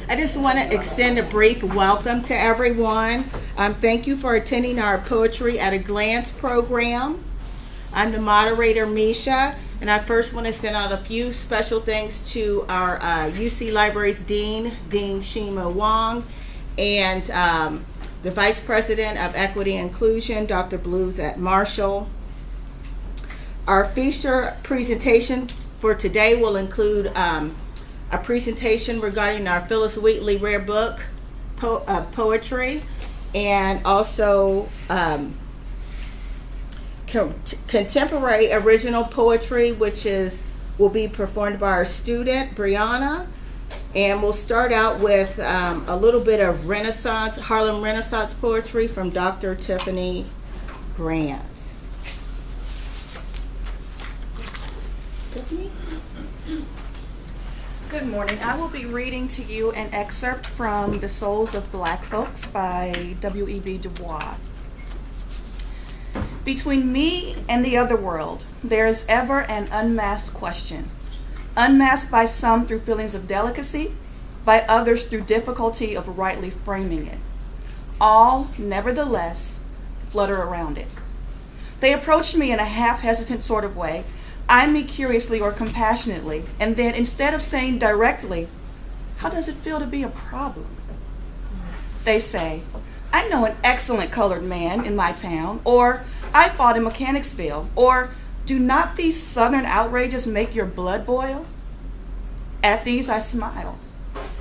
I just want to extend a brief welcome to everyone. Thank you for attending our Poetry at a Glance program. I'm the moderator, Misha, and I first want to send out a few special thanks to our UC Library's Dean Shima Wong, and the Vice President of Equity and Inclusion, Dr. Blues at Marshall. Our feature presentation for today will include a presentation regarding our Phillis Wheatley rare book, poetry, and also contemporary original poetry, which will be performed by our student, Brianna. And we'll start out with a little bit of Harlem Renaissance poetry from Dr. Tiffany Grant. Tiffany? Good morning. I will be reading to you an excerpt from The Souls of Black Folks by W.E.B. Du Bois. Between me and the other world, there is ever an unmasked question. Unmasked by some through feelings of delicacy, by others through difficulty of rightly framing it. All, nevertheless, flutter around it. They approach me in a half-hesitant sort of way, eye me curiously or compassionately, and then instead of saying directly, "How does it feel to be a problem?" they say, "I know an excellent colored man in my town," or "I fought in Mechanicsville," or "Do not these southern outrages make your blood boil?" At these I smile,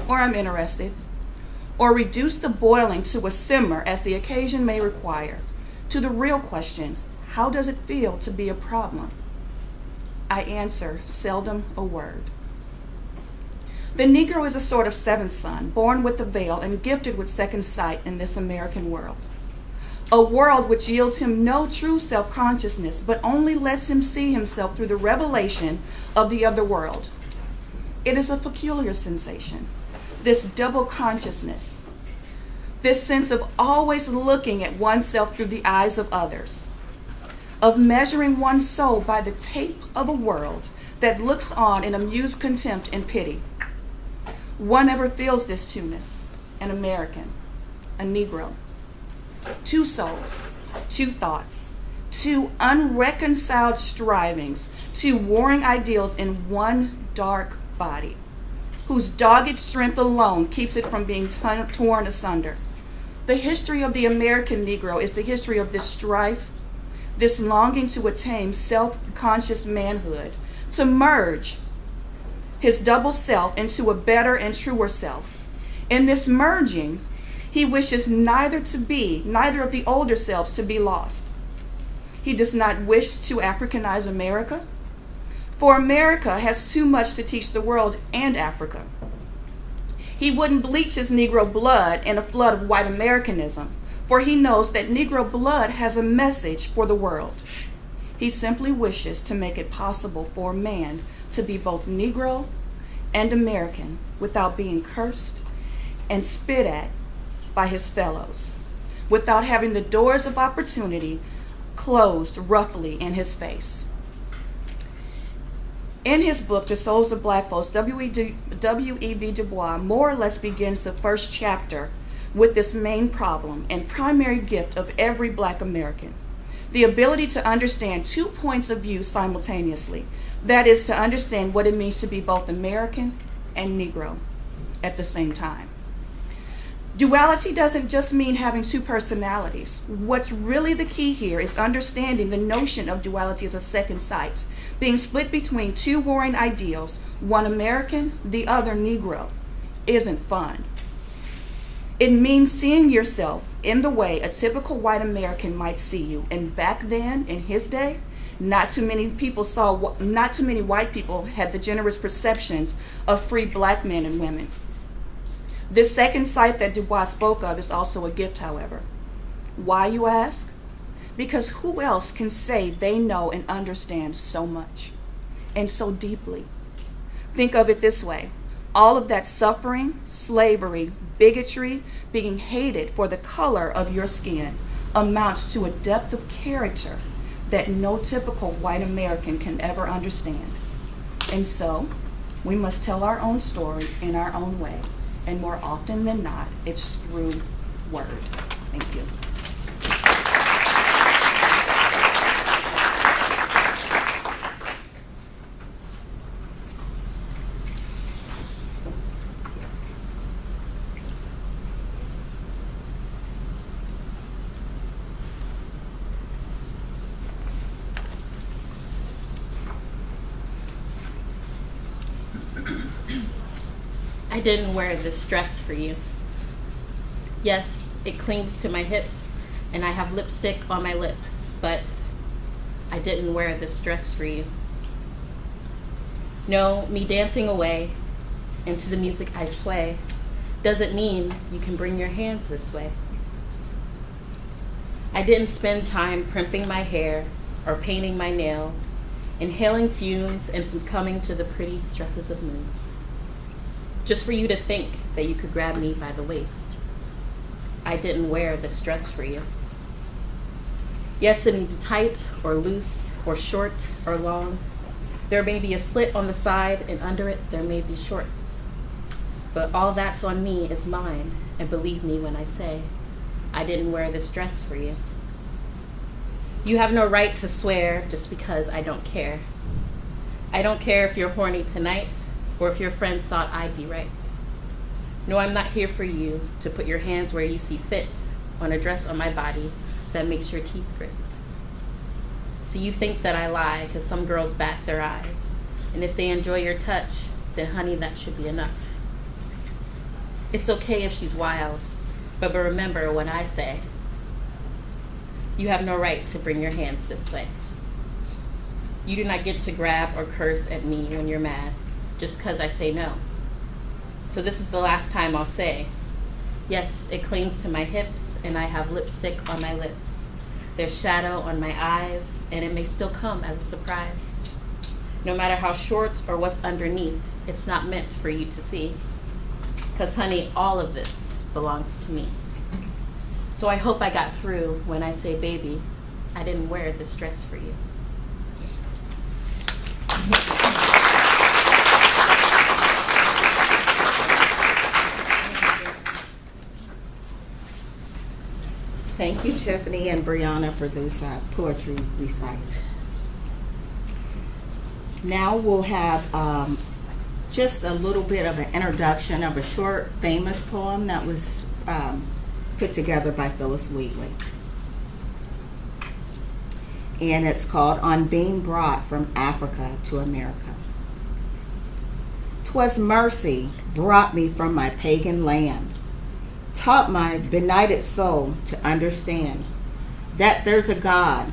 or I'm interested, or reduce the boiling to a simmer as the occasion may require, to the real question, how does it feel to be a problem? I answer seldom a word. The Negro is a sort of seventh son, born with the veil and gifted with second sight in this American world. A world which yields him no true self-consciousness, but only lets him see himself through the revelation of the other world. It is a peculiar sensation, this double consciousness, this sense of always looking at oneself through the eyes of others, of measuring one's soul by the tape of a world that looks on in amused contempt and pity. One ever feels this two-ness, an American, a Negro. Two souls, two thoughts, two unreconciled strivings, two warring ideals in one dark body, whose dogged strength alone keeps it from being torn asunder. The history of the American Negro is the history of this strife, this longing to attain self-conscious manhood, to merge his double self into a better and truer self. In this merging, he wishes neither of the older selves to be lost. He does not wish to Africanize America, for America has too much to teach the world and Africa. He wouldn't bleach his Negro blood in a flood of white Americanism, for he knows that Negro blood has a message for the world. He simply wishes to make it possible for a man to be both Negro and American without being cursed and spit at by his fellows, without having the doors of opportunity closed roughly in his face. In his book, The Souls of Black Folks, W.E.B. Du Bois more or less begins the first chapter with this main problem and primary gift of every Black American, the ability to understand two points of view simultaneously. That is, to understand what it means to be both American and Negro at the same time. Duality doesn't just mean having two personalities. What's really the key here is understanding the notion of duality as a second sight, being split between two warring ideals, one American, the other Negro, isn't fun. It means seeing yourself in the way a typical white American might see you. And back then, in his day, not too many white people had the generous perceptions of free Black men and women. This second sight that Du Bois spoke of is also a gift, however. Why, you ask? Because who else can say they know and understand so much and so deeply? Think of it this way. All of that suffering, slavery, bigotry, being hated for the color of your skin amounts to a depth of character that no typical white American can ever understand. And so, we must tell our own story in our own way. And more often than not, it's through word. Thank you. I didn't wear this dress for you. Yes, it clings to my hips, and I have lipstick on my lips, but I didn't wear this dress for you. No, me dancing away into the music I sway doesn't mean you can bring your hands this way. I didn't spend time primping my hair or painting my nails, inhaling fumes and succumbing to the pretty stresses of moods, just for you to think that you could grab me by the waist. I didn't wear this dress for you. Yes, it may be tight or loose or short or long. There may be a slit on the side, and under it there may be shorts. But all that's on me is mine, and believe me when I say, I didn't wear this dress for you. You have no right to swear just because I don't care. I don't care if you're horny tonight, or if your friends thought I'd be right. No, I'm not here for you to put your hands where you see fit on a dress on my body that makes your teeth grit. See, you think that I lie because some girls bat their eyes. And if they enjoy your touch, then honey, that should be enough. It's okay if she's wild, but remember what I say. You have no right to bring your hands this way. You do not get to grab or curse at me when you're mad, just because I say no. So this is the last time I'll say, yes, it clings to my hips, and I have lipstick on my lips. There's shadow on my eyes, and it may still come as a surprise. No matter how short or what's underneath, it's not meant for you to see. Because honey, all of this belongs to me. So I hope I got through when I say, baby, I didn't wear this dress for you. Thank you, Tiffany and Brianna, for this poetry recites. Now we'll have just a little bit of an introduction of a short, famous poem that was put together by Phillis Wheatley. And it's called On Being Brought from Africa to America. 'Twas mercy brought me from my pagan land, taught my benighted soul to understand that there's a God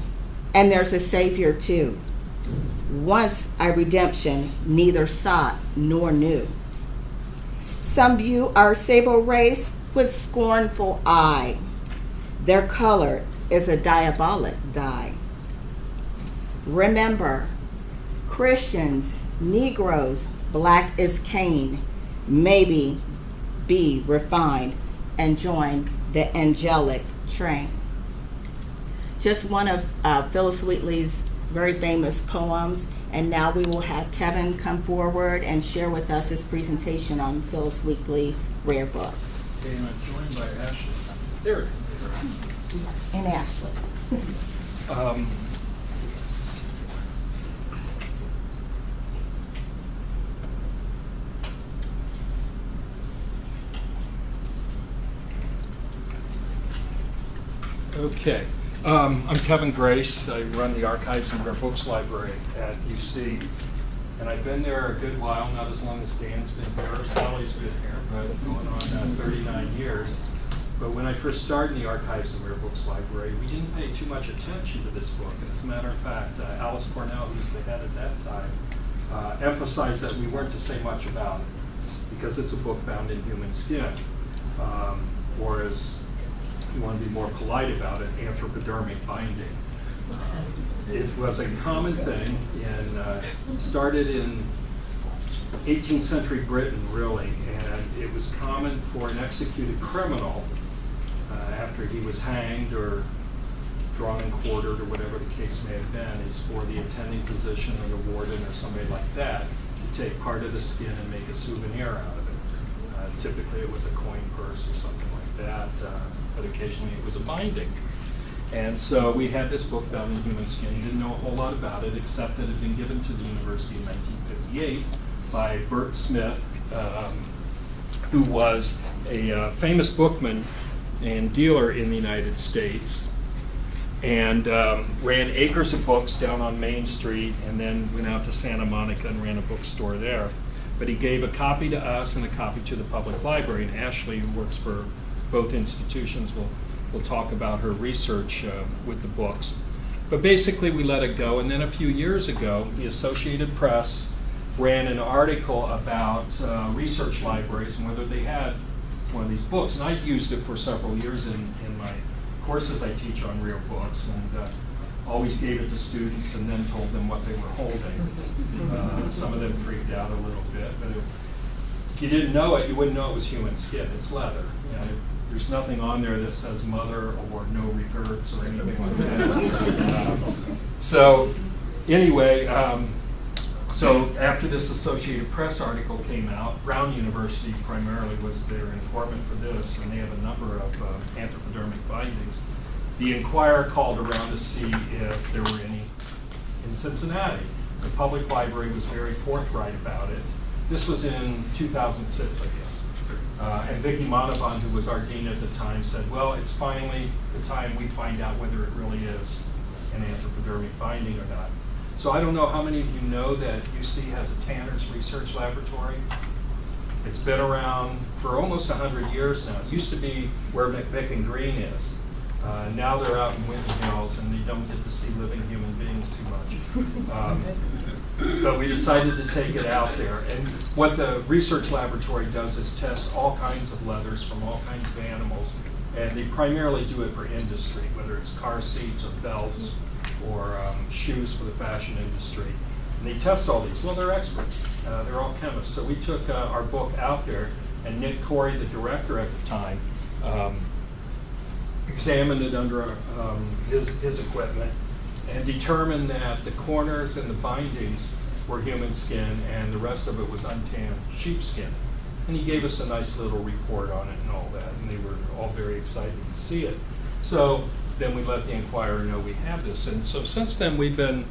and there's a Savior too. Once I redemption neither sought nor knew. Some view our sable race with scornful eye. Their color is a diabolic dye. Remember, Christians, Negroes, black as Cain, maybe be refined and join the angelic train. Just one of Phillis Wheatley's very famous poems, and now we will have Kevin come forward and share with us his presentation on Phillis Wheatley rare book. Okay, and I'm joined by Ashley. There. And Ashley. Okay. I'm Kevin Grace. I run the Archives and Rare Books Library at UC. And I've been there a good while, not as long as Dan's been here or Sally's been here, but going on 39 years. But when I first started in the Archives and Rare Books Library, we didn't pay too much attention to this book. And as a matter of fact, Alice Cornell, who was the head at that time, emphasized that we weren't to say much about it because it's a book bound in human skin. Or as you want to be more polite about it, anthropodermic binding. It was a common thing started in 18th century Britain, really, and it was common for an executed criminal after he was hanged or drawn and quartered or whatever the case may have been, is for the attending physician or the warden or somebody like that to take part of the skin and make a souvenir out of it. Typically it was a coin purse or something like that, but occasionally it was a binding. And so we had this book done in human skin, didn't know a whole lot about it except that it had been given to the university in 1958 by Bert Smith, who was a famous bookman and dealer in the United States, and ran acres of books down on Main Street, and then went out to Santa Monica and ran a bookstore there. But he gave a copy to us and a copy to the public library, and Ashley, who works for both institutions, will talk about her research with the books. But basically we let it go, and then a few years ago, the Associated Press ran an article about research libraries and whether they had one of these books. And I used it for several years in my courses I teach on rare books, and always gave it to students and then told them what they were holding. Some of them freaked out a little bit, but if you didn't know it, you wouldn't know it was human skin. It's leather. You know, there's nothing on there that says mother or no regrets or anything like that. So anyway, so after this Associated Press article came out, Brown University primarily was their informant for this, and they have a number of anthropodermic bindings. The Inquirer called around to see if there were any in Cincinnati. The public library was very forthright about it. This was in 2006, I guess. And Vicki Monavon, who was our dean at the time, said, well, it's finally the time we find out whether it really is an anthropodermic binding or not. So I don't know how many of you know that UC has a Tanner's Research Laboratory. It's been around for almost 100 years now. It used to be where McVick and Green is. Now they're out in Winton Hills, and they don't get to see living human beings too much. But we decided to take it out there. And what the research laboratory does is test all kinds of leathers from all kinds of animals. And they primarily do it for industry, whether it's car seats or belts or shoes for the fashion industry. And they test all these. Well, they're experts. They're all chemists. So we took our book out there, and Nick Corey, the director at the time, examined it under his equipment and determined that the corners and the bindings were human skin and the rest of it was untanned sheepskin. And he gave us a nice little report on it and all that, and they were all very excited to see it. So then we let the Inquirer know we have this, and so since then we've been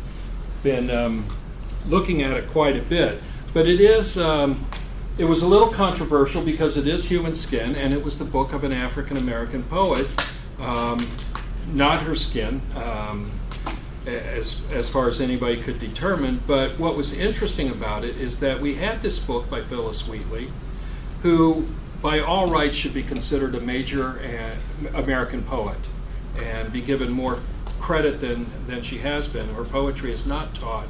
looking at it quite a bit. But it is it was a little controversial because it is human skin, and it was the book of an African American poet, not her skin, as far as anybody could determine. But what was interesting about it is that we had this book by Phillis Wheatley, who by all rights should be considered a major American poet and be given more credit than she has been. Her poetry is not taught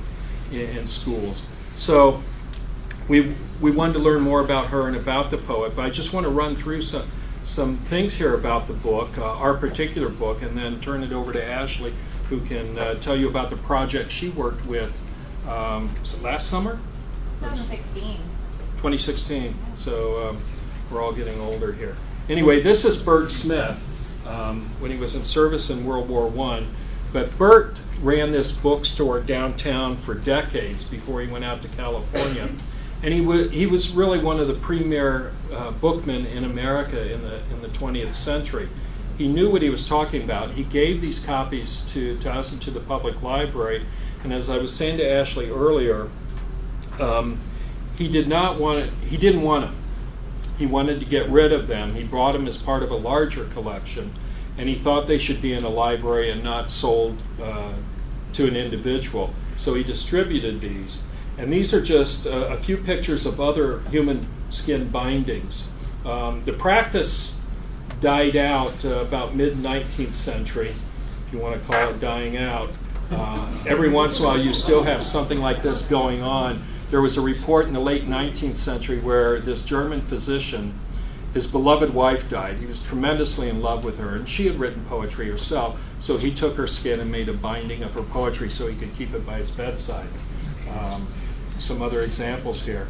in schools. So we wanted to learn more about her and about the poet, but I just want to run through some things here about the book, our particular book, and then turn it over to Ashley, who can tell you about the project she worked with, was it last summer? 2016. 2016, so we're all getting older here. Anyway, this is Bert Smith when he was in service in World War I. But Bert ran this bookstore downtown for decades before he went out to California. And he was really one of the premier bookmen in America in the 20th century. He knew what he was talking about. He gave these copies to us and to the public library. And as I was saying to Ashley earlier, he didn't want them. He wanted to get rid of them. He brought them as part of a larger collection, and he thought they should be in a library and not sold to an individual. So he distributed these. And these are just a few pictures of other human skin bindings. The practice died out about mid-19th century, if you want to call it dying out. Every once in a while you still have something like this going on. There was a report in the late 19th century where this German physician, his beloved wife died. He was tremendously in love with her, and she had written poetry herself, so he took her skin and made a binding of her poetry so he could keep it by his bedside. Some other examples here.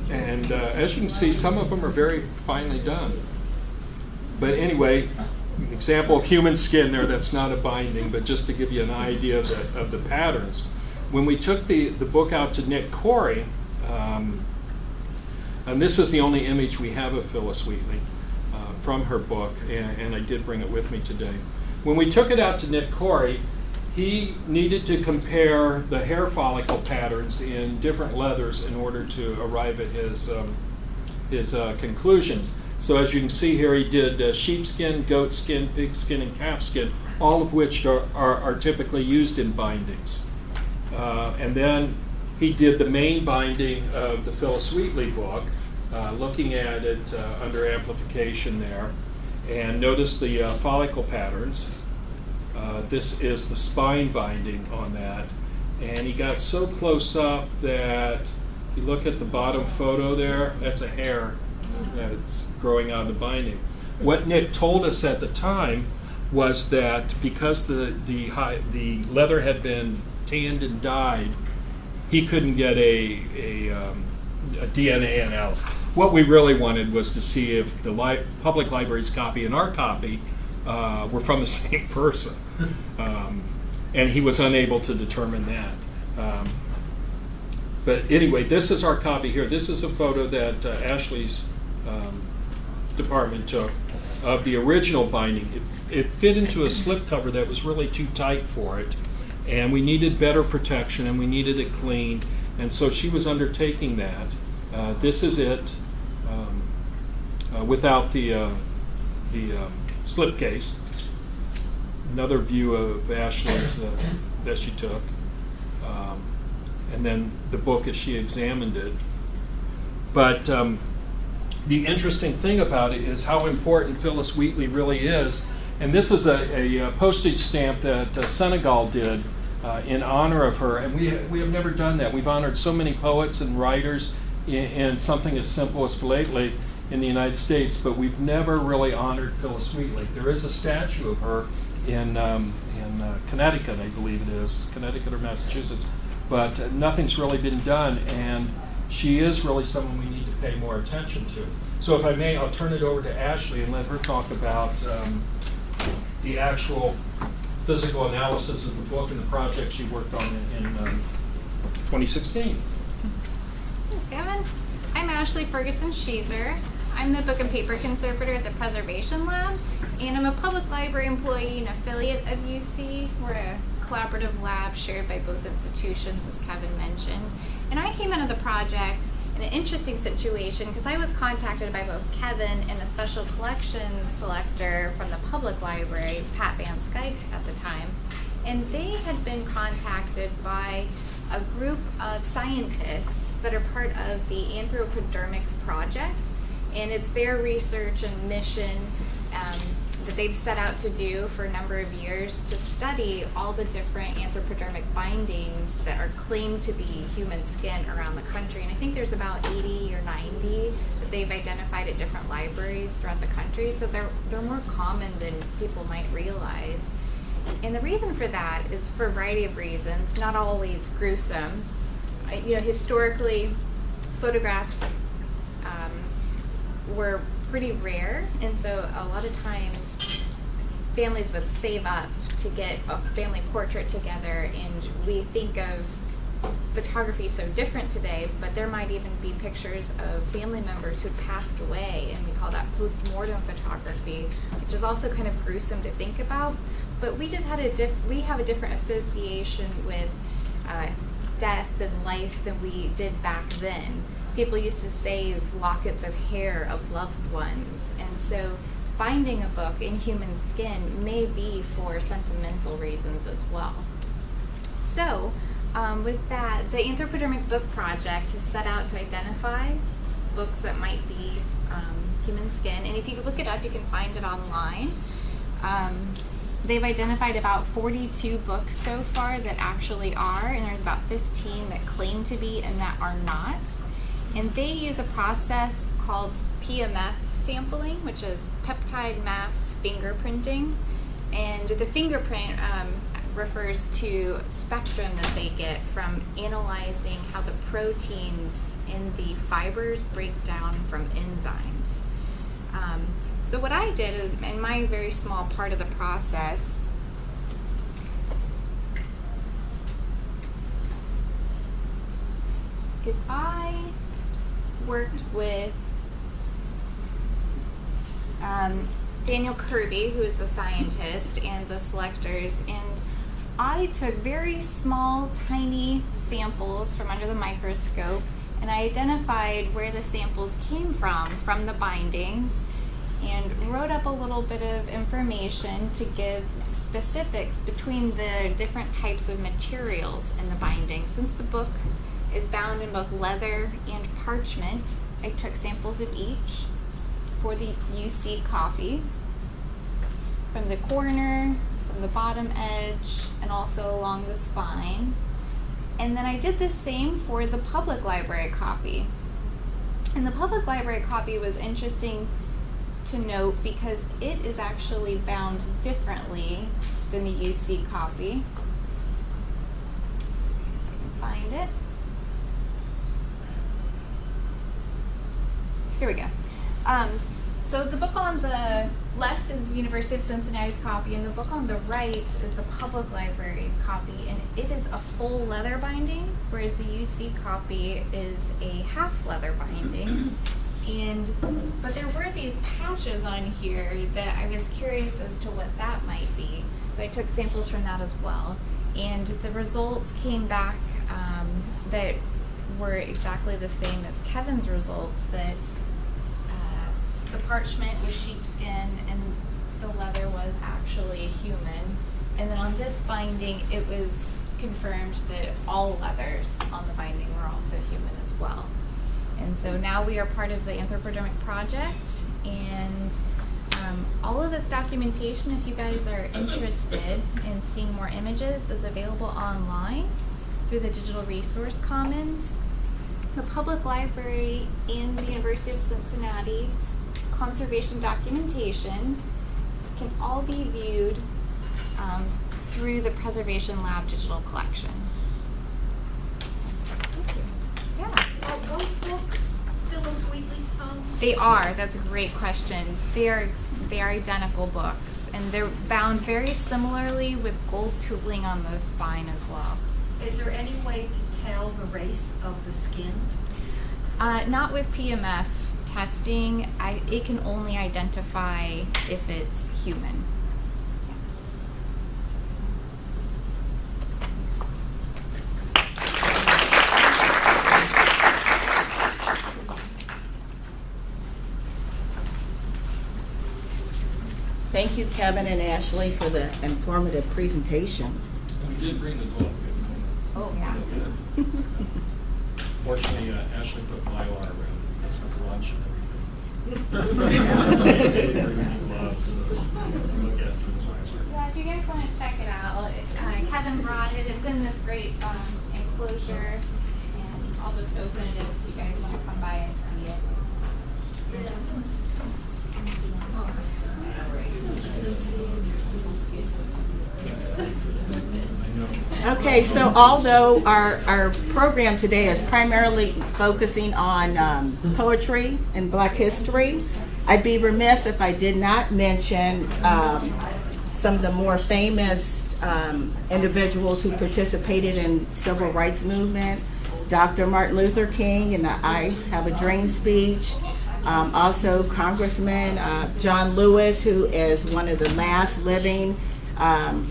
And as you can see, some of them are very finely done. But anyway, example of human skin there. That's not a binding, but just to give you an idea of the patterns. When we took the book out to Nick Corey, and this is the only image we have of Phillis Wheatley from her book, and I did bring it with me today. When we took it out to Nick Corey, he needed to compare the hair follicle patterns in different leathers in order to arrive at his conclusions. So as you can see here, he did sheepskin, goat skin, pig skin, and calf skin, all of which are typically used in bindings. And then he did the main binding of the Phillis Wheatley book, looking at it under amplification there, and notice the follicle patterns. This is the spine binding on that, and he got so close up that you look at the bottom photo there, that's a hair that's growing out of the binding. What Nick told us at the time was that because the leather had been tanned and dyed, he couldn't get a DNA analysis. What we really wanted was to see if the public library's copy and our copy were from the same person. And he was unable to determine that. But anyway, this is our copy here. This is a photo that Ashley's department took of the original binding. It fit into a slipcover that was really too tight for it, and we needed better protection, and we needed it clean, and so she was undertaking that. This is it without the slipcase. Another view of Ashley's that she took, and then the book as she examined it. But the interesting thing about it is how important Phillis Wheatley really is. And this is a postage stamp that Senegal did in honor of her. And we have never done that. We've honored so many poets and writers in something as simple as Philately in the United States, but we've never really honored Phillis Wheatley. There is a statue of her in Connecticut, I believe it is, Connecticut or Massachusetts, but nothing's really been done, and she is really someone we need to pay more attention to. So if I may, I'll turn it over to Ashley and let her talk about the actual physical analysis of the book and the project she worked on in 2016. Thanks, Gavin. I'm Ashley Ferguson-Sheezer. I'm the book and paper conservator at the Preservation Lab, and I'm a public library employee and affiliate of UC. We're a collaborative lab shared by both institutions, as Kevin mentioned. And I came into the project in an interesting situation because I was contacted by both Kevin and the special collections selector from the public library, Pat Van Skyke at the time. And they had been contacted by a group of scientists that are part of the Anthropodermic Project. And it's their research and mission that they've set out to do for a number of years to study all the different anthropodermic bindings that are claimed to be human skin around the country. And I think there's about 80 or 90 that they've identified at different libraries throughout the country. So they're more common than people might realize. And the reason for that is for a variety of reasons, not always gruesome. Historically, photographs were pretty rare, and so a lot of times families would save up to get a family portrait together, and we think of photography so different today, but there might even be pictures of family members who'd passed away, and we call that post-mortem photography, which is also kind of gruesome to think about. But we just had we have a different association with death and life than we did back then. People used to save lockets of hair of loved ones, and so binding a book in human skin may be for sentimental reasons as well. So with that, the Anthropodermic Book Project has set out to identify books that might be human skin, and if you look it up, you can find it online. They've identified about 42 books so far that actually are, and there's about 15 that claim to be and that are not. And they use a process called PMF sampling, which is peptide mass fingerprinting. And the fingerprint refers to spectrum that they get from analyzing how the proteins in the fibers break down from enzymes. So what I did in my very small part of the process is I worked with Daniel Kirby, who is the scientist, and the selectors, and I took very small, tiny samples from under the microscope, and I identified where the samples came from the bindings, and wrote up a little bit of information to give specifics between the different types of materials in the binding. Since the book is bound in both leather and parchment, I took samples of each for the UC copy, from the corner, from the bottom edge, and also along the spine. And then I did the same for the public library copy. And the public library copy was interesting to note because it is actually bound differently than the UC copy. Let's see if I can find it. Here we go. So the book on the left is University of Cincinnati's copy, and the book on the right is the public library's copy, and it is a full leather binding, whereas the UC copy is a half leather binding. But there were these patches on here that I was curious as to what that might be. So I took samples from that as well. And the results came back that were exactly the same as Kevin's results, that the parchment was sheepskin and the leather was actually human. And then on this binding, it was confirmed that all leathers on the binding were also human as well. And so now we are part of the Anthropodermic Project, and all of this documentation, if you guys are interested in seeing more images, is available online through the Digital Resource Commons. The Public Library and the University of Cincinnati conservation documentation can all be viewed through the Preservation Lab digital collection. Thank you. Yeah. Are both books Phillis Wheatley's poems? They are. That's a great question. They are identical books, and they're bound very similarly with gold tooling on the spine as well. Is there any way to tell the race of the skin? Not with PMF testing. It can only identify if it's human. Thank you, Kevin and Ashley, for the informative presentation. And we did bring the book. Oh, yeah. Fortunately, Ashley put Mylar around us with lunch and everything. Gloves, so look at it. Yeah, if you guys want to check it out, Kevin brought it. It's in this great enclosure, and I'll just open it so you guys want to come by and see it. Okay, so although our program today is primarily focusing on poetry and Black history, I'd be remiss if I did not mention some of the more famous individuals who participated in civil rights movement. Dr. Martin Luther King in the I Have a Dream speech. Also Congressman John Lewis, who is one of the last living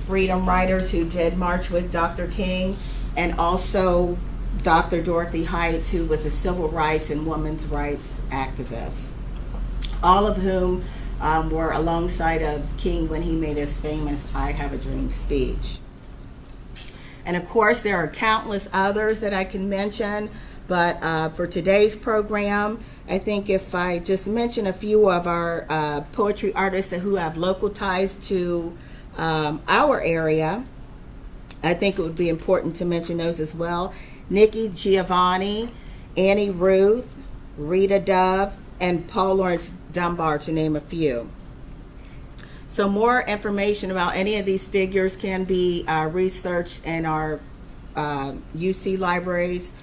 freedom riders who did march with Dr. King, and also Dr. Dorothy Heights, who was a civil rights and women's rights activist, all of whom were alongside of King when he made his famous I Have a Dream speech. And of course, there are countless others that I can mention, but for today's program, I think if I just mention a few of our poetry artists who have local ties to our area, I think it would be important to mention those as well. Nikki Giovanni, Annie Ruth, Rita Dove, and Paul Lawrence Dunbar, to name a few. So more information about any of these figures can be researched in our UC libraries.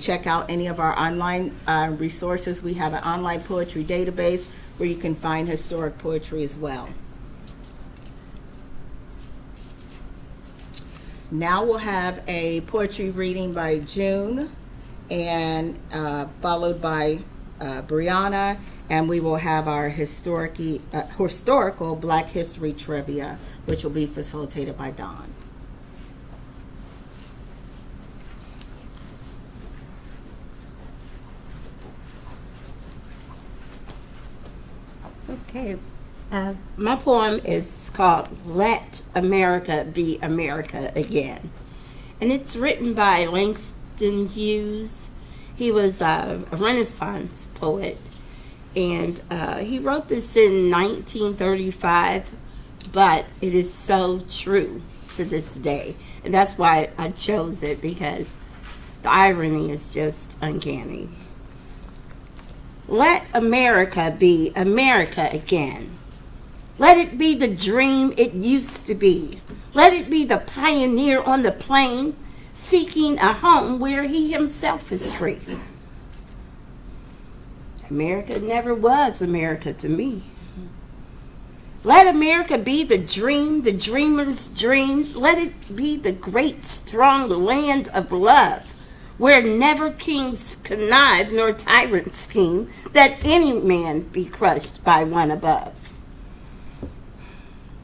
Check out any of our online resources. We have an online poetry database where you can find historic poetry as well. Now we'll have a poetry reading by June, and followed by Brianna, and we will have our historical Black History trivia, which will be facilitated by Dawn. Okay. My poem is called Let America Be America Again. And it's written by Langston Hughes. He was a Renaissance poet. And he wrote this in 1935, but it is so true to this day. And that's why I chose it, because the irony is just uncanny. Let America be America again. Let it be the dream it used to be. Let it be the pioneer on the plain, seeking a home where he himself is free. America never was America to me. Let America be the dream the dreamers dreamed. Let it be the great, strong land of love, where never kings connive nor tyrants scheme, that any man be crushed by one above.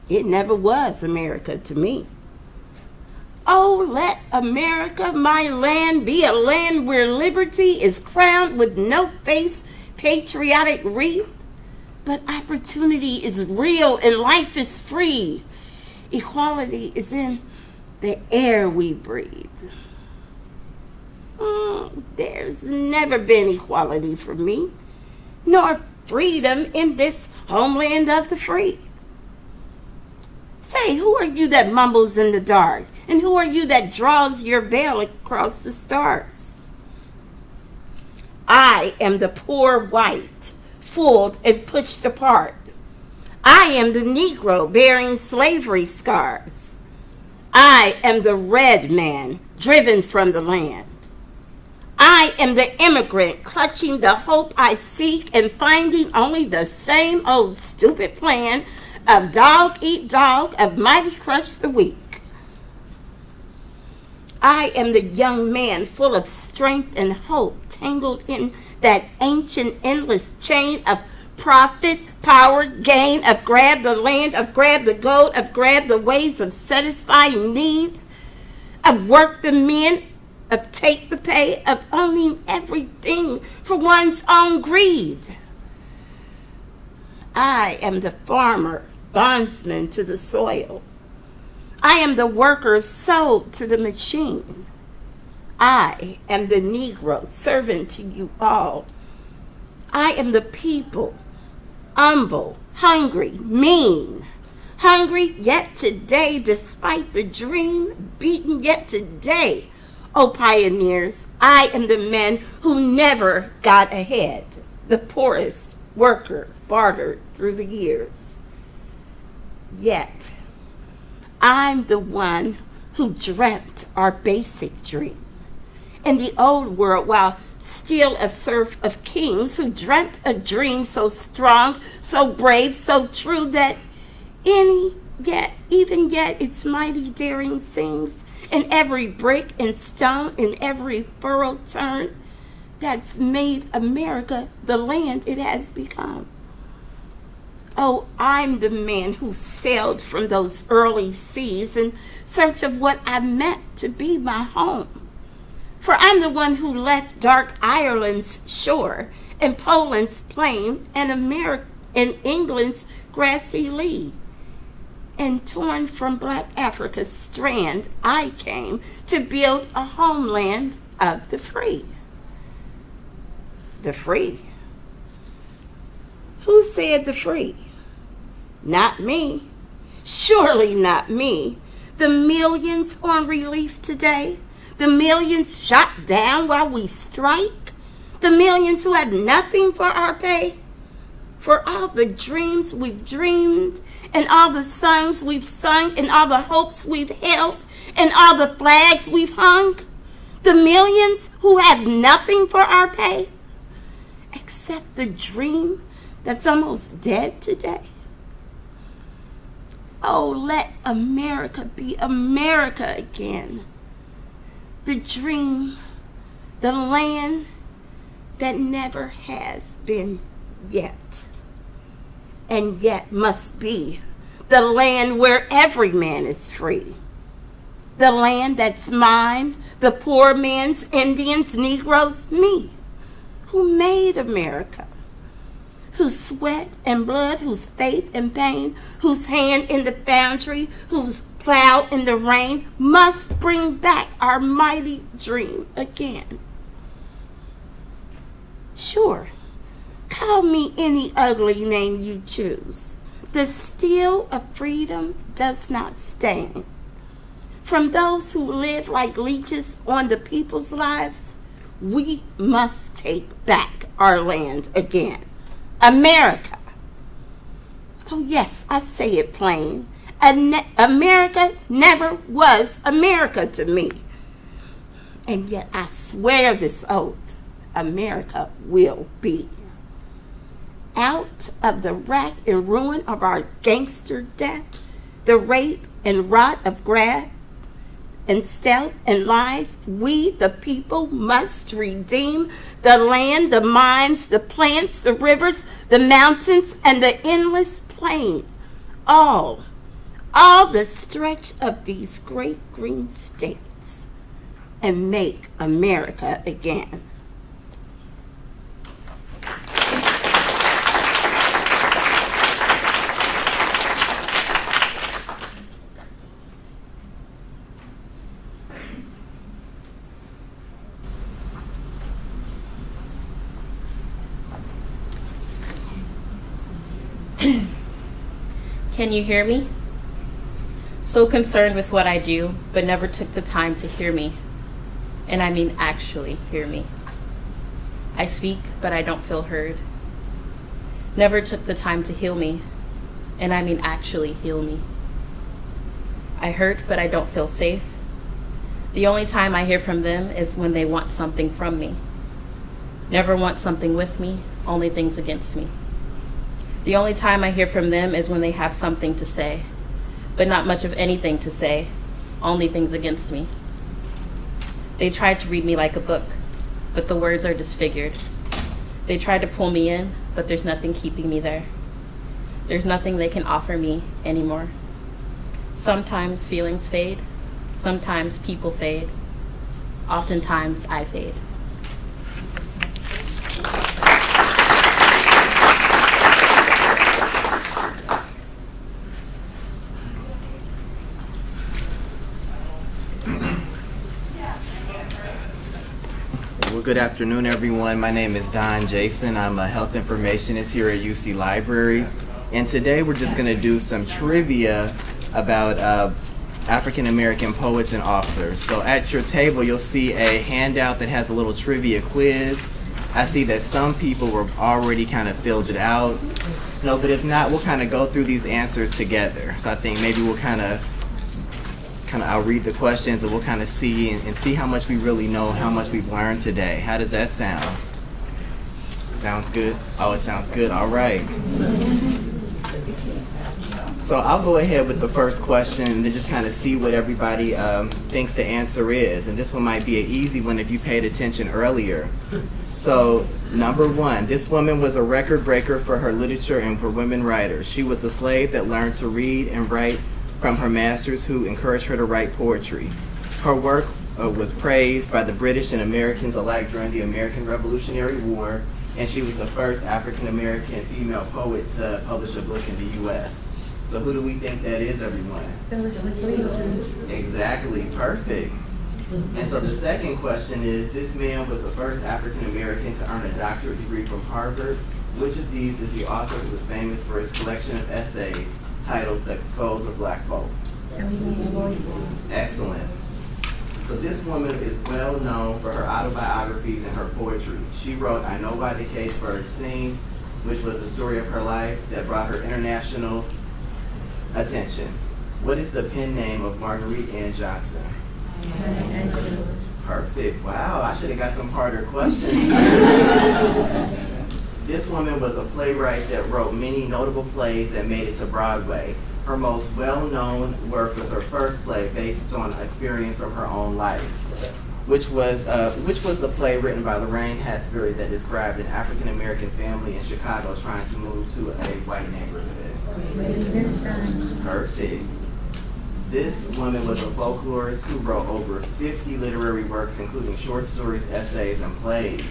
It never was America to me. Oh, let America, my land, be a land where liberty is crowned with no face patriotic wreath, but opportunity is real and life is free. Equality is in the air we breathe. There's never been equality for me, nor freedom in this homeland of the free. Say, who are you that mumbles in the dark? And who are you that draws your veil across the stars? I am the poor white, fooled and pushed apart. I am the Negro bearing slavery scars. I am the red man driven from the land. I am the immigrant clutching the hope I seek and finding only the same old stupid plan of dog eat dog, of mighty crush the weak. I am the young man full of strength and hope, tangled in that ancient endless chain of profit, power, gain, of grab the land, of grab the gold, of grab the ways of satisfying need, of work the men, of take the pay, of owning everything for one's own greed. I am the farmer, bondsman to the soil. I am the worker sold to the machine. I am the Negro servant to you all. I am the people, humble, hungry, mean. Hungry yet today, despite the dream, beaten yet today. Oh, pioneers, I am the men who never got ahead, the poorest worker bartered through the years. Yet, I'm the one who dreamt our basic dream. In the old world, while still a serf of kings, who dreamt a dream so strong, so brave, so true, that even yet its mighty daring sings in every brick and stone, in every furrowed turn, that's made America the land it has become. Oh, I'm the man who sailed from those early seas in search of what I meant to be my home. For I'm the one who left dark Ireland's shore and Poland's plain and England's grassy lea. And torn from black Africa's strand, I came to build a homeland of the free. The free. Who said the free? Not me. Surely not me. The millions on relief today, the millions shot down while we strike, the millions who had nothing for our pay, for all the dreams we've dreamed, and all the songs we've sung, and all the hopes we've held, and all the flags we've hung, the millions who have nothing for our pay, except the dream that's almost dead today? Oh, let America be America again. The dream, the land that never has been yet, and yet must be. The land where every man is free. The land that's mine, the poor man's, Indians, Negroes, me, who made America, whose sweat and blood, whose faith and pain, whose hand in the foundry, whose plow in the rain, must bring back our mighty dream again. Sure, call me any ugly name you choose. The steel of freedom does not stain. From those who live like leeches on the people's lives, we must take back our land again. America. Oh yes, I say it plain. America never was America to me. And yet I swear this oath, America will be. Out of the wreck and ruin of our gangster death, the rape and rot of graft and stealth and lies, we the people must redeem the land, the mines, the plants, the rivers, the mountains, and the endless plain. All the stretch of these great green states, and make America again. Can you hear me? So concerned with what I do, but never took the time to hear me. And I mean actually hear me. I speak, but I don't feel heard. Never took the time to heal me. And I mean actually heal me. I hurt, but I don't feel safe. The only time I hear from them is when they want something from me. Never want something with me, only things against me. The only time I hear from them is when they have something to say, but not much of anything to say, only things against me. They try to read me like a book, but the words are disfigured. They try to pull me in, but there's nothing keeping me there. There's nothing they can offer me anymore. Sometimes feelings fade, sometimes people fade, oftentimes I fade. Well, good afternoon, everyone. My name is Don Jason. I'm a health informationist here at UC Libraries. And today we're just going to do some trivia about African American poets and authors. So at your table, you'll see a handout that has a little trivia quiz. I see that some people were already kind of filled it out. No, but if not, we'll kind of go through these answers together. So I think maybe we'll I'll read the questions and we'll kind of see and see how much we really know, how much we've learned today. How does that sound? Sounds good? Oh, it sounds good. All right. So I'll go ahead with the first question and then just kind of see what everybody thinks the answer is. And this one might be an easy one if you paid attention earlier. So, number one, this woman was a record breaker for her literature and for women writers. She was a slave that learned to read and write from her masters who encouraged her to write poetry. Her work was praised by the British and Americans alike during the American Revolutionary War, and she was the first African American female poet to publish a book in the U.S. So who do we think that is, everyone? Phillis Wheatley. Exactly, perfect. And so the second question is, this man was the first African American to earn a doctorate degree from Harvard. Which of these is the author who was famous for his collection of essays titled The Souls of Black Folk? Excellent. So this woman is well known for her autobiographies and her poetry. She wrote I Know Why the Caged Birds Sing, which was the story of her life that brought her international attention. What is the pen name of Marguerite Ann Johnson? Perfect. Wow, I should have got some harder questions. This woman was a playwright that wrote many notable plays that made it to Broadway. Her most well-known work was her first play based on experience from her own life, which was the play written by Lorraine Hatsbury that described an African-American family in Chicago trying to move to a white neighborhood. Perfect. This woman was a folklorist who wrote over 50 literary works, including short stories, essays, and plays.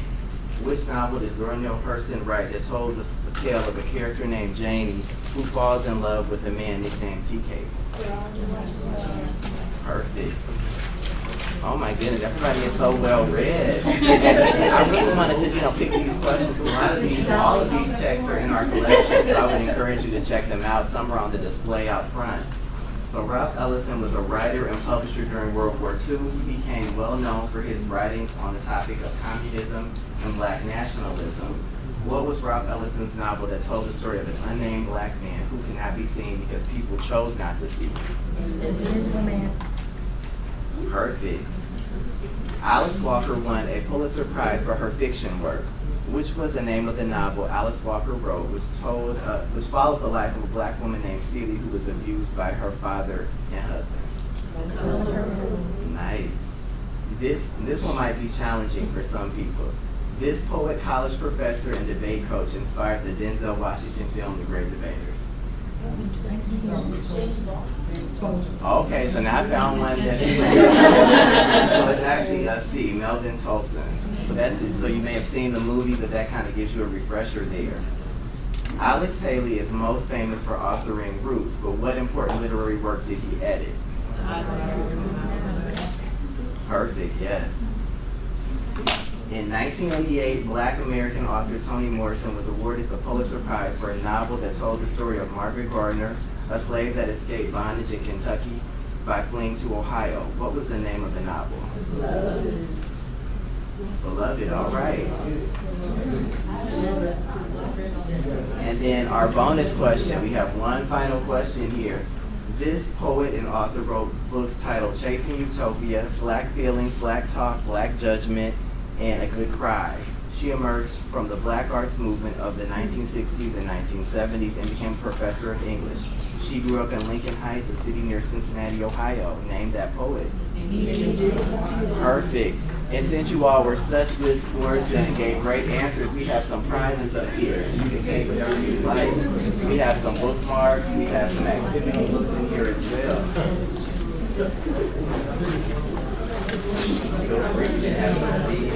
Which novel did Zora Neale Hurston write that told the tale of a character named Janie who falls in love with a man nicknamed TK? Perfect. Oh my goodness, everybody is so well read. I really wanted to, pick these questions. All of these texts are in our collection, so I would encourage you to check them out. Some are on the display out front. So Ralph Ellison was a writer and publisher during World War II. He became well known for his writings on the topic of communism and black nationalism. What was Ralph Ellison's novel that told the story of an unnamed black man who could not be seen because people chose not to see him? Perfect. Alice Walker won a Pulitzer Prize for her fiction work. Which was the name of the novel Alice Walker wrote, which follows the life of a black woman named Celie who was abused by her father and husband? Nice. This one might be challenging for some people. This poet, college professor, and debate coach inspired the Denzel Washington film The Great Debaters. Okay, so now I found one that so it's actually a C, Melvin Tolson. So that's it. So you may have seen the movie, but that kind of gives you a refresher there. Alex Haley is most famous for authoring Roots, but what important literary work did he edit? Perfect, yes. In 1988, Black American author Toni Morrison was awarded the Pulitzer Prize for a novel that told the story of Margaret Gardner, a slave that escaped bondage in Kentucky by fleeing to Ohio. What was the name of the novel? Beloved, all right. And then our bonus question, we have one final question here. This poet and author wrote books titled Chasing Utopia, Black Feelings, Black Talk, Black Judgment, and A Good Cry. She emerged from the Black arts movement of the 1960s and 1970s and became a professor of English. She grew up in Lincoln Heights, a city near Cincinnati, Ohio. Name that poet. Perfect. And since you all were such good sports and gave great answers, we have some prizes up here. So you can take whatever you like. We have some bookmarks. We have some activity books in here as well. Feel free to have some of these.